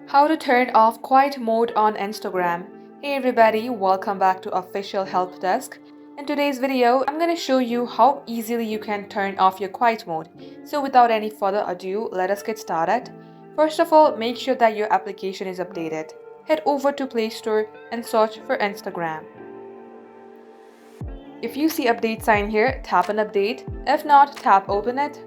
How to turn off quiet mode on Instagram. Hey everybody, welcome back to Official Help Desk. In today's video, I'm going to show you how easily you can turn off your quiet mode. So without any further ado, let us get started. First of all, make sure that your application is updated. Head over to Play Store and search for Instagram. If you see update sign here, tap on update. If not, tap open it.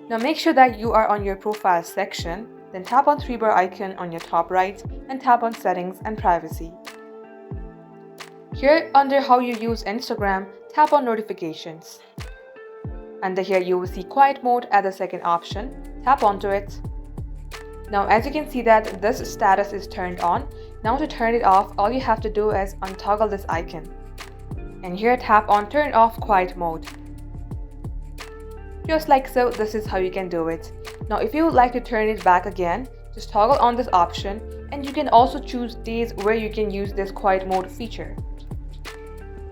Now make sure that you are on your profile section. Then tap on 3-bar icon on your top right and tap on settings and privacy. Here under how you use Instagram, tap on notifications. Under here you will see quiet mode as the second option. Tap onto it. Now as you can see that this status is turned on. Now to turn it off, all you have to do is untoggle this icon. And here tap on turn off quiet mode. Just like so, this is how you can do it. Now if you would like to turn it back again, just toggle on this option and you can also choose days where you can use this quiet mode feature.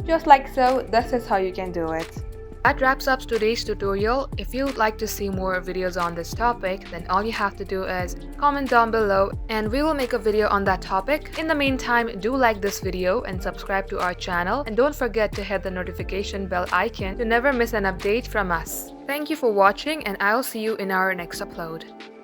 Just like so, this is how you can do it. That wraps up today's tutorial. If you would like to see more videos on this topic, then all you have to do is comment down below and we will make a video on that topic. In the meantime, do like this video and subscribe to our channel, and don't forget to hit the notification bell icon to never miss an update from us. Thank you for watching, and I'll see you in our next upload.